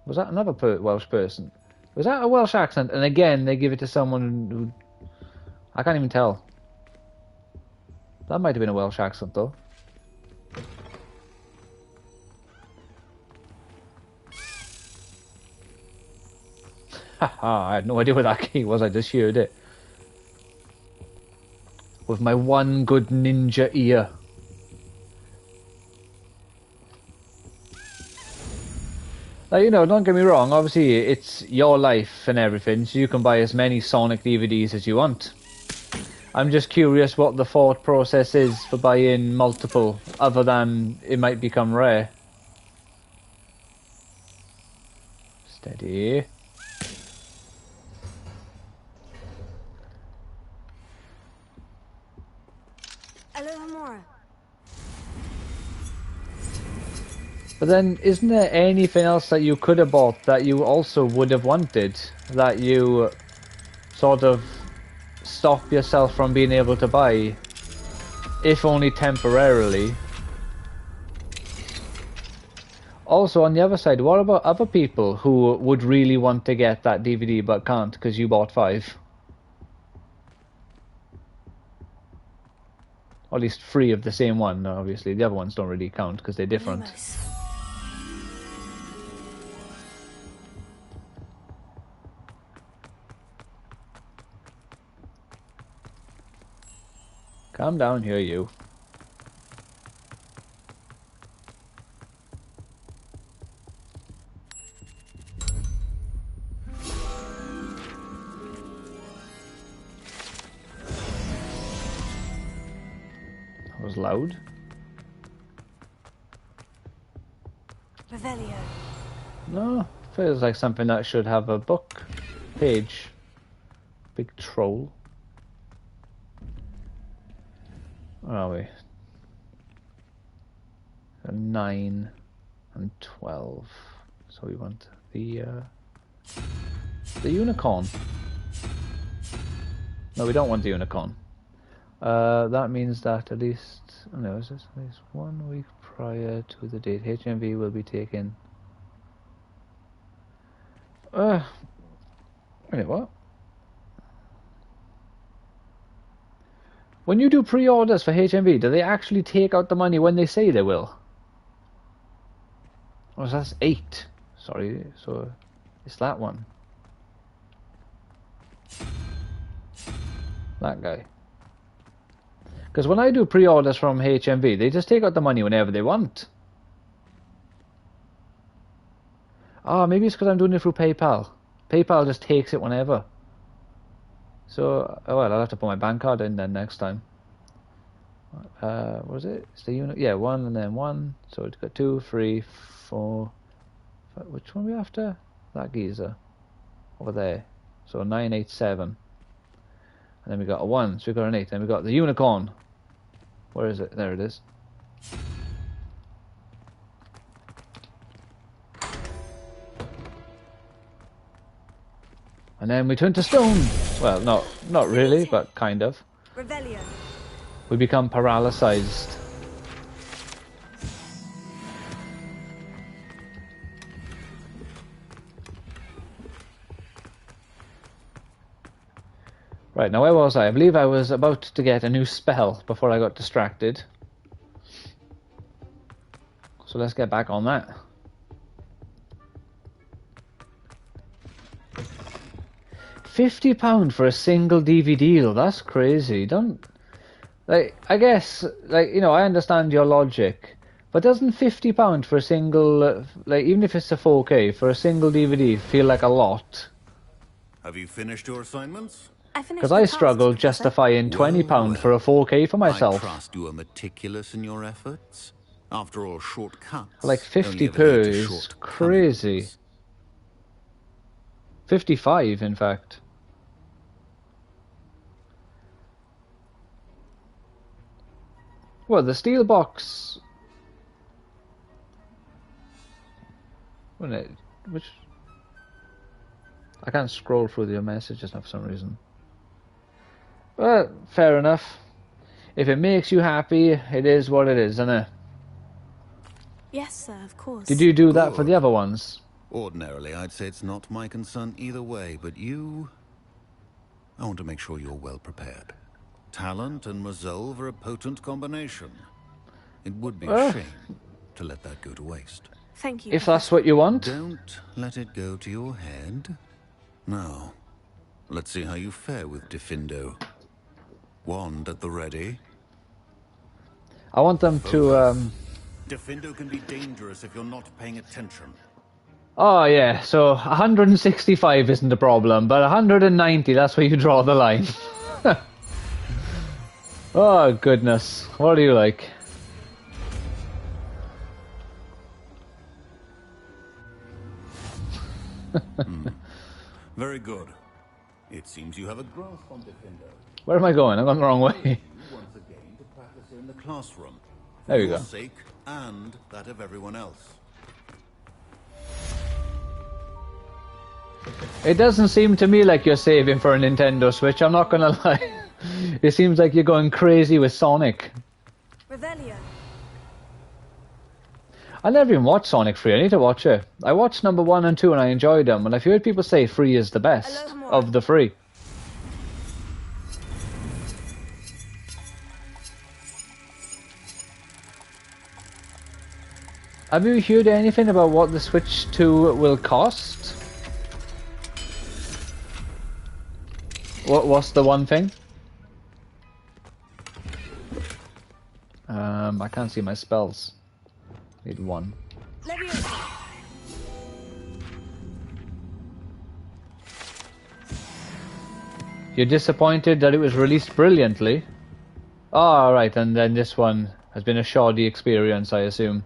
Was that another Welsh person? Was that a Welsh accent? And again, they give it to someone who... I can't even tell. That might have been a Welsh accent, though. Haha, I had no idea what that key was, I just heard it. With my one good ninja ear. Like, you know, don't get me wrong, obviously it's your life and everything, so you can buy as many Sonic DVDs as you want. I'm just curious what the thought process is for buying multiple, other than it might become rare. Steady. But then, isn't there anything else that you could have bought that you also would have wanted, that you sort of stop yourself from being able to buy, if only temporarily? Also, on the other side, what about other people who would really want to get that DVD but can't because you bought 5? Or at least 3 of the same one, obviously. The other ones don't really count because they're different. Calm down here, you. That was loud. Revelio. No, feels like something that should have a book page. Big troll. Where are we? 9 and 12. So we want the unicorn. No, we don't want the unicorn. That means that at least, oh no, is this at least 1 week prior to the date HMV will be taken. Wait, what? When you do pre-orders for HMV, do they actually take out the money when they say they will? Oh, so that's 8. Sorry, so it's that one. That guy. Because when I do pre-orders from HMV, they just take out the money whenever they want. Ah, maybe it's because I'm doing it through PayPal. PayPal just takes it whenever. So, oh well, I'll have to put my bank card in then next time. What was it? It's the unit. Yeah, 1 and then 1. So it's got 2, 3, 4. 5. Which one are we after? That geezer. Over there. So 9, 8, 7. And then we got a 1. So we got an 8. Then we got the unicorn. Where is it? There it is. And then we turn to stone. Well, not really, but kind of. Revelio. We become paralyzed. Right, now where was I? I believe I was about to get a new spell before I got distracted. So let's get back on that. £50 for a single DVD, though. That's crazy. Don't... Like, I guess, like, you know, I understand your logic. But doesn't £50 for a single... like, even if it's a 4K, for a single DVD feel like a lot? Have you finished your assignments? Because I struggle justifying £20 for a 4K for I myself. trust you are meticulous in your efforts. After all, shortcuts Like only 50 ever lead per to is shortcomings. crazy. 55, in fact. Well, the steel box. Which I can't scroll through your messages now for some reason. But fair enough. If it makes you happy, it is what it is, isn't it? Yes, sir, of course. Did you do that for the other ones? Ordinarily, I'd say it's not my concern either way, but you... I want to make sure you're well prepared. Talent and resolve are a potent combination. It would be a shame to let that go to waste. Thank you. If that's what you want. Don't let it go to your head. Now, let's see how you fare with Gryffindor. Wand at the ready. I want them to, Gryffindor can be dangerous if you're not paying attention. Oh, yeah, so 165 isn't a problem, but 190, that's where you draw the line. Oh, goodness. What do you like? Very good. It seems you have a grasp on Gryffindor. Where am I going? I'm going the wrong way. Once again to practice here in the classroom. There you For your go. sake and that of everyone else. It doesn't seem to me like you're saving for a Nintendo Switch, I'm not gonna lie. It seems like you're going crazy with Sonic. Revelio. I never even watched Sonic 3, I need to watch it. I watched number 1 and 2 and I enjoyed them, and I've heard people say 3 is the best of the 3. Have you heard anything about what the Switch 2 will cost? What's the one thing? I can't see my spells. Need one. You're disappointed that it was released brilliantly? Oh, right, and then this one has been a shoddy experience, I assume.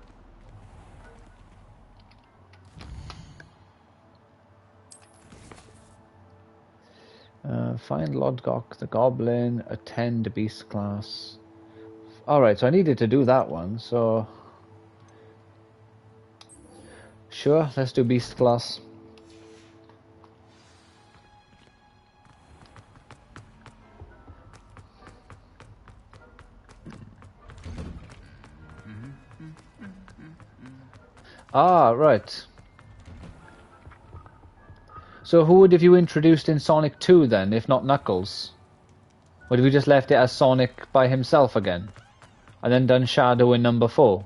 Find Lodgok the Goblin, attend the Beast class. Alright, so I needed to do that one, so... Sure, let's do Beast class. Ah, right. So who would have you introduced in Sonic 2 then, if not Knuckles? Would have you just left it as Sonic by himself again? And then done Shadow in number 4?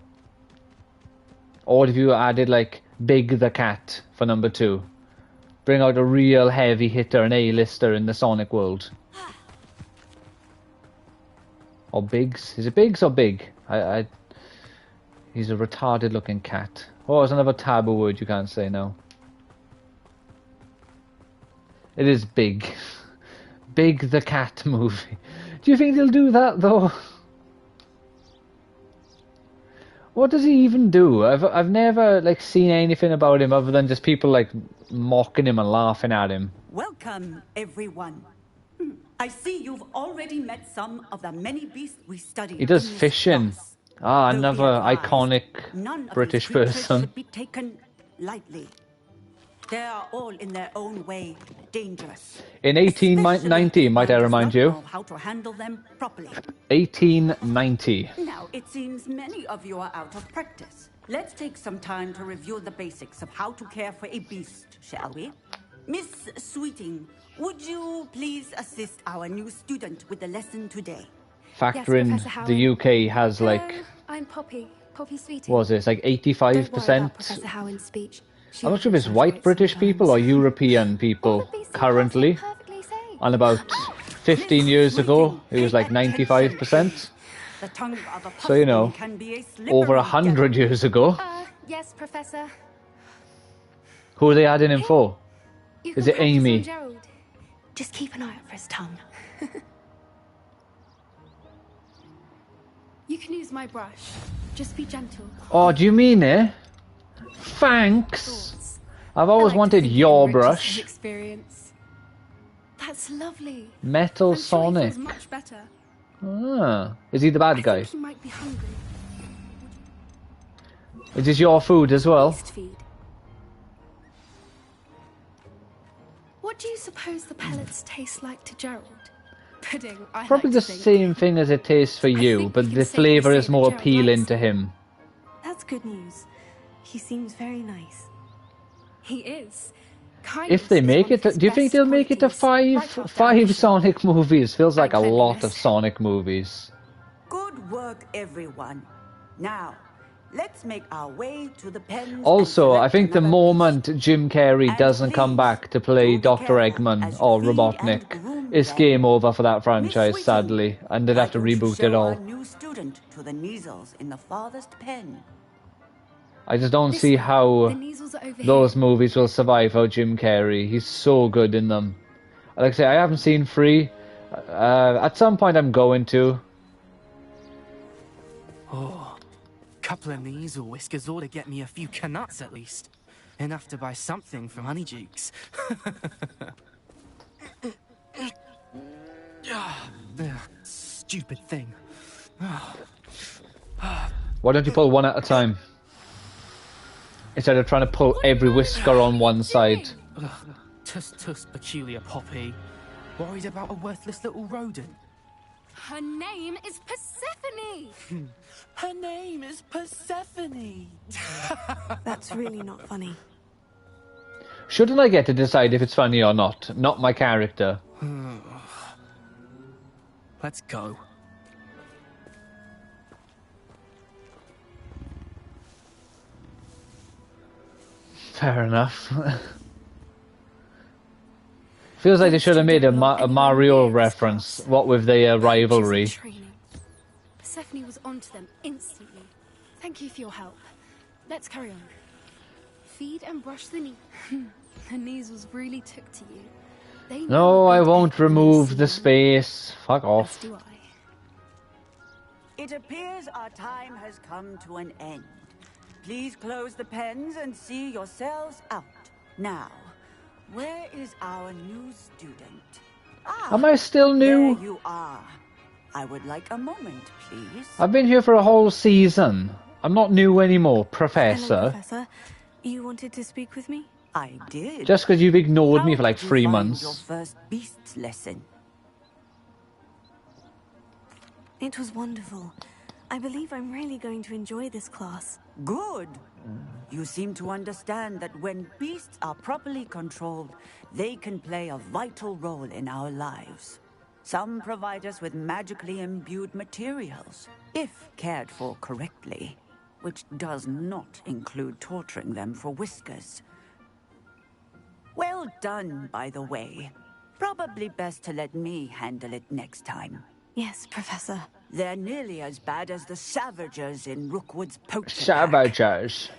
Or would have you added like Big the Cat for number 2? Bring out a real heavy hitter, an A-lister in the Sonic world. Or Biggs? Is it Biggs or Big? He's a retarded looking cat. Oh, it's another taboo word you can't say now. It is Big. Big the Cat movie. Do you think they'll do that though? What does he even do? I've never like seen anything about him other than just people like mocking him and laughing at him. Welcome, everyone. I see you've already met some of the many beasts we studied. He does in this fishing. class. Ah, Though another be advised, iconic none of British these creatures person. should be taken lightly. They are all in their own way dangerous. In 1890, might I remind you? Know how to handle them properly. 1890. Now, it seems many of you are out of practice. Let's take some time to review the basics of how to care for a beast, shall we? Miss Sweeting, would you please assist our new student with the lesson today? Factoring Professor Howard. the UK has like, I'm Poppy Sweeting. what was it, it's like 85%? Professor Howard's speech. I'm not sure if it's white British people or European people currently. And about 15 years ago, it was like 95%. The tongue of a So, you know, can be a slippery over 100 years ago. Yes, Professor. Who are they adding in for? You Is can it practice Amy? on Gerald. Just keep an eye out for his tongue. You can use my brush. Just be gentle. Oh, do you mean it? Thanks. I've always wanted your brush. Experience. That's lovely. Metal I'm Sonic. Sure he feels much better. Ah, is he the bad guy? I think he might be hungry. Is this your food as well? Beast feed. What do you suppose the pellets taste like to Gerald? Pudding, I Probably like the to think. same thing as it tastes for you, think but we the can safely flavour say is that more Gerald appealing likes to it. him. That's good news. He seems very nice. He is. If they make it, do you think they'll make it to five Sonic movies? Feels like a lot of Sonic movies. Good work, everyone. Now, let's make our way to the pens. Also, I think the moment Jim Carrey doesn't come back to play Dr. Eggman or Robotnik, it's game over for that franchise, sadly, and they'd have to reboot it all. New student to the measles in the farthest pen. I just don't see how those movies will survive without Jim Carrey. He's so good in them. Like I say, I haven't seen 3. At some point I'm going to. Oh, couple of these or whiskers ought to get me a few canuts at least. Enough to buy something from Honeydukes. Stupid thing. Why don't you pull one at a time? Instead of trying to pull every whisker on one side. Tuss, peculiar poppy. Worried about a worthless little rodent. Her name is Persephone! Her name is Persephone! That's really not funny. Shouldn't I get to decide if it's funny or not? Not my character. Let's go. Fair enough. Feels like they should have made a Mario reference, what with the rivalry. Persephone was onto them instantly. Thank you for your help. Let's carry on. Feed and brush the knee. The measles really took to you. They No, I won't remove the space. Fuck off. do I. It appears our time has come to an end. Please close the pens and see yourselves out. Now, where is our new student? Am I still new? There you are. I would like a moment, please. I've been here for a whole season. I'm not new anymore, Professor. Hello, Professor. You wanted to speak with me? I did. Just because you've ignored me for like 3 Your months. first beasts lesson. It was wonderful. I believe I'm really going to enjoy this class. Good. You seem to understand that when beasts are properly controlled, they can play a vital role in our lives. Some provide us with magically imbued materials, if cared for correctly, which does not include torturing them for whiskers. Well done, by the way. Probably best to let me handle it next time. Yes, Professor. They're nearly as bad as the Savagers in Rookwood's poacher. Savagers.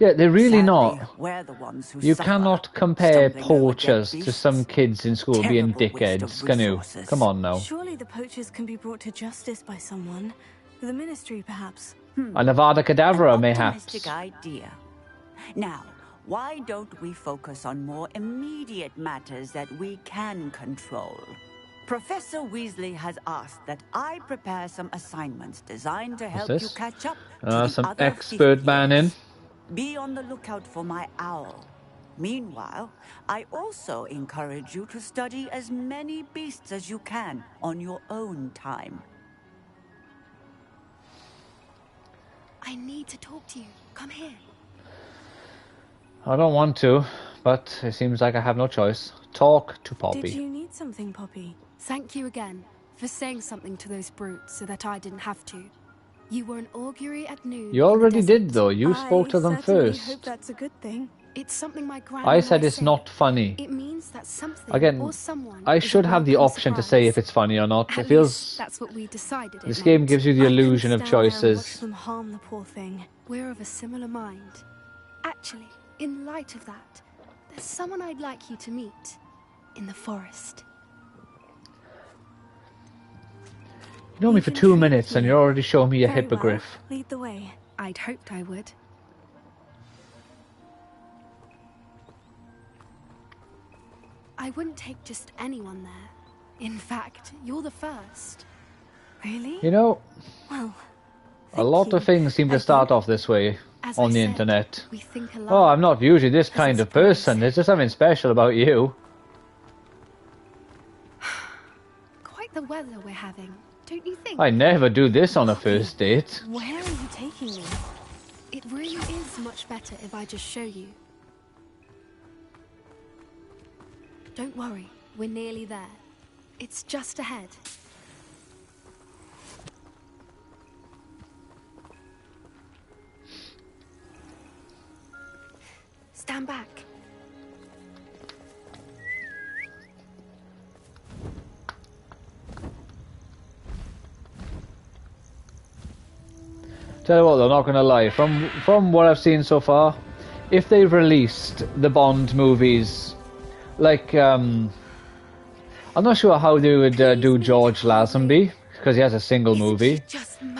Yeah, they're really Sadly, not. we're the ones who You suffer, cannot compare stumbling over poachers dead to some beasts. kids in school being Terrible waste dickheads, of can you? resources. Come on now. Surely the poachers can be brought to justice by someone. The Ministry, perhaps. A Nevada Kedavra, mayhaps. Optimistic idea. Now, why don't we focus on more immediate matters that we can control? Professor Weasley has asked that I prepare some assignments designed to help you this? catch up to the Some other expert fifth man in. years. Be on the lookout for my owl. Meanwhile, I also encourage you to study as many beasts as you can on your own time. I need to talk to you. Come here. I don't want to, but it seems like I have no choice. Talk to Poppy. Did you need something, Poppy? Thank you again for saying something to those brutes so that I didn't have to. You were an augury at noon. You already did, though. You spoke to them I first. hope that's a good thing. It's something my grandma I said might it's say. not funny. It means that something Again, or someone I is should a have the welcome option to surprise. say if it's funny or not. At It feels... least that's what we decided. This it game meant. gives you the illusion of Stand there and watch choices. them harm the poor thing. We're of a similar mind. Actually, in light of that, there's someone I'd like you to meet. in the forest. You know me for 2 minutes and you're already showing me a Very hippogriff. well. Lead the way. I'd hoped I would. I wouldn't take just anyone there. In fact, you're the first. Really? You know, Well, a lot of things seem to start off this way As on I the said, internet. we think alike. Oh, I'm not usually this kind of person. There's just something special about you. Quite the weather we're having, don't you think? I never do this on a first date. where are you taking me? It really is much better if I just show you. Don't worry, we're nearly there. It's just ahead. Stand back. Tell you what, though, not gonna lie. From what I've seen so far, if they released the Bond movies, like I'm not sure how they would do George Lazenby because he has a single movie.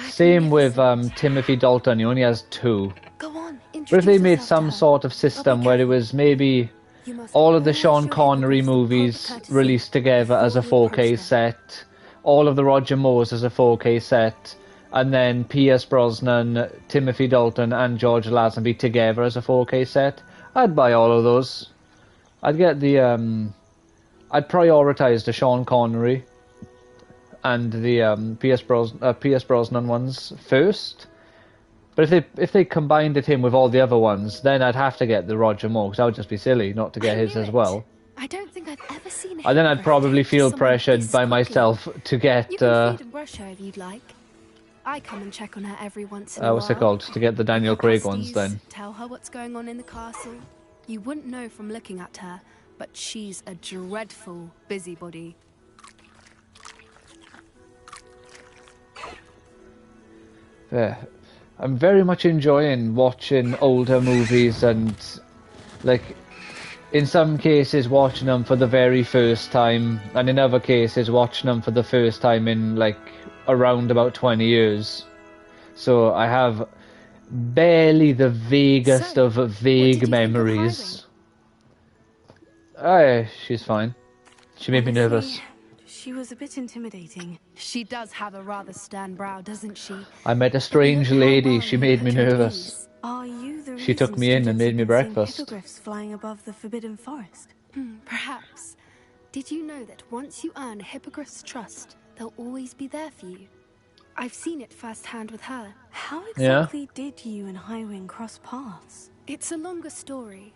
Same with Timothy Dalton, he only has 2. But if they made some sort of system where it was maybe all of the Sean Connery movies released together as a 4K set, all of the Roger Moores as a 4K set, and then Pierce Brosnan, Timothy Dalton and George Lazenby together as a 4K set, I'd buy all of those. I'd get the I'd prioritise the Sean Connery and the Pierce Brosnan ones first. But if they combined him with all the other ones, then I'd have to get the Roger Moore, because that would just be silly not to get his as well. I don't think I've ever seen a And then I'd probably feel pressured by myself to get You can feed and brush her if you'd like. I come and check on her every once in a while. what's it called? To get the Daniel Craig ones then. Tell her what's going on in the castle. You wouldn't know from looking at her, but she's a dreadful busybody. Yeah. I'm very much enjoying watching older movies and, like, in some cases watching them for the very first time, and in other cases watching them for the first time in, like, around about 20 years. So I have barely the vaguest of vague memories. She's fine. She made me nervous. She was a bit intimidating. She does have a rather stern brow, doesn't she? I met a strange lady. She made me nervous. Are you the She took me in and made me breakfast. Hippogriffs flying above the Forbidden Forest? Perhaps. Did you know that once you earn a hippogriff's trust, they'll always be there for you? I've seen it firsthand with her. How exactly did you and Highwing cross paths? It's a longer story,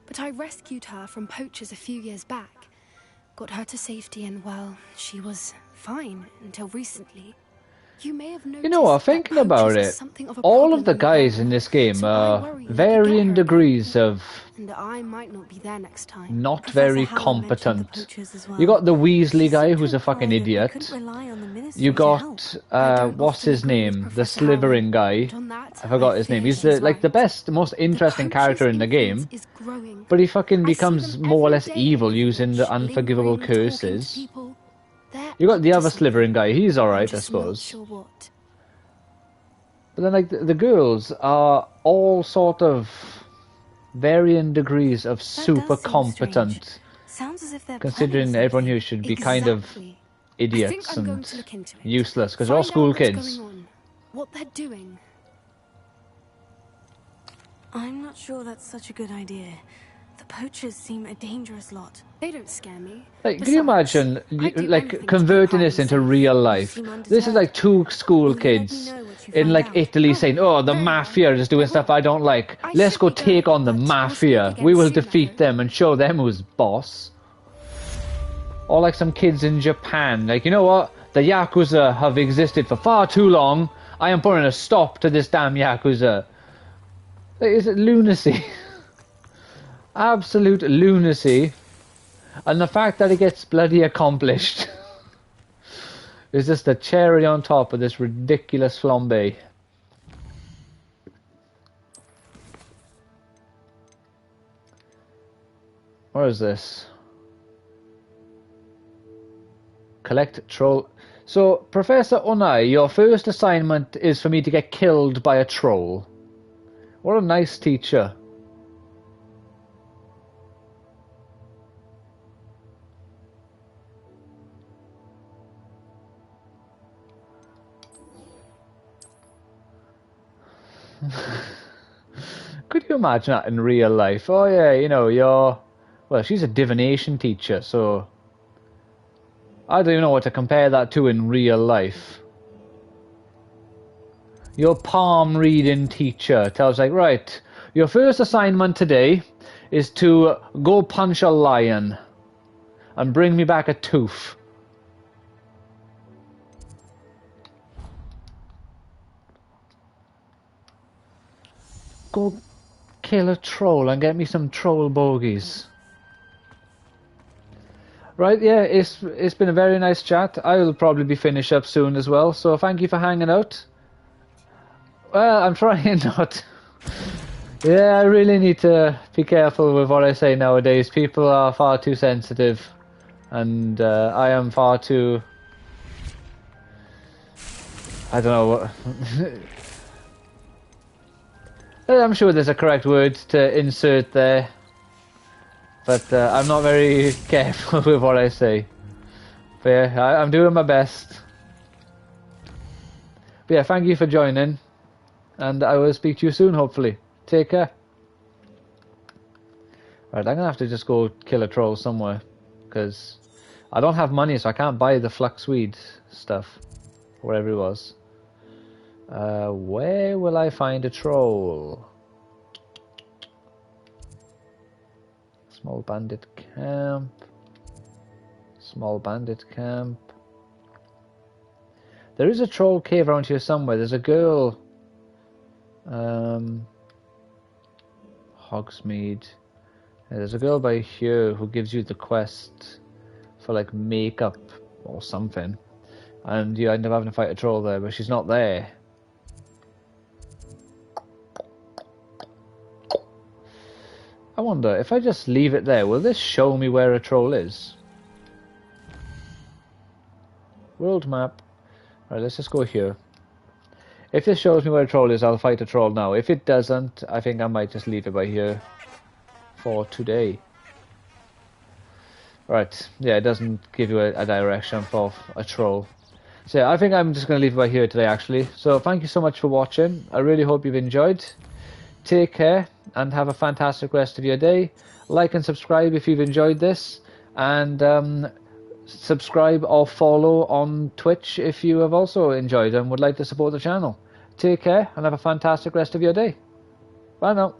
but I rescued her from poachers a few years back. Got her to safety and, well, she was fine until recently. You may have noticed. You know what, thinking about it, all of the guys in this game are varying degrees of and I might not be there next time. not very competent. You got the Weasley guy who's a fucking idiot. You got, what's his name? The Slytherin guy. I forgot his name. He's the best, most interesting character in the game. But he fucking becomes more or less evil using the Unforgivable Curses. You got the other Slytherin guy, he's alright, I suppose. But then, like, the girls are all sort of varying degrees of super competent. Sounds as if they're considering everyone here should be kind of idiots and useless, because they're all school kids. What they're doing. I'm not sure that's such a good idea. The poachers seem a dangerous lot. They don't scare me. Like, can you imagine, like, converting this into real life? This is like 2 school kids in, like, Italy saying, oh, the mafia is doing stuff I don't like. Let's go take on the mafia. We will defeat them and show them who's boss. Or like some kids in Japan, like, you know what? The Yakuza have existed for far too long. I am putting a stop to this damn Yakuza. Like, is it lunacy? Absolute lunacy. And the fact that it gets bloody accomplished is just the cherry on top of this ridiculous flambe. Where is this? collect troll. So, Professor Unai, your first assignment is for me to get killed by a troll. What a nice teacher. Could you imagine that in real life? Oh yeah, you know, well, she's a divination teacher, so I don't even know what to compare that to in real life. Your palm reading teacher tells like, right, your first assignment today is to go punch a lion and bring me back a tooth. Go kill a troll and get me some troll bogies. Right, yeah, it's been a very nice chat. I will probably be finished up soon as well, so thank you for hanging out. Well, I'm trying not. Yeah, I really need to be careful with what I say nowadays. People are far too sensitive, and I am far too... I don't know what... I'm sure there's a correct word to insert there, but I'm not very careful with what I say. But yeah, I'm doing my best. But yeah, thank you for joining, and I will speak to you soon, hopefully. Take care. Right, I'm gonna have to just go kill a troll somewhere, because I don't have money, so I can't buy the fluxweed stuff, wherever it was. Where will I find a troll? Small bandit camp. Small bandit camp. There is a troll cave around here somewhere. There's a girl. Hogsmede. Yeah, there's a girl by here who gives you the quest for like makeup or something. And you end up having to fight a troll there, but she's not there. I wonder, if I just leave it there, will this show me where a troll is? World map. Right, let's just go here. If this shows me where a troll is, I'll fight a troll now. If it doesn't, I think I might just leave it by here for today. Right, yeah, it doesn't give you a direction for a troll. So yeah, I think I'm just going to leave it by here today, actually. So thank you so much for watching. I really hope you've enjoyed. Take care and have a fantastic rest of your day. Like and subscribe if you've enjoyed this, and subscribe or follow on Twitch if you have also enjoyed and would like to support the channel. Take care and have a fantastic rest of your day. Bye now.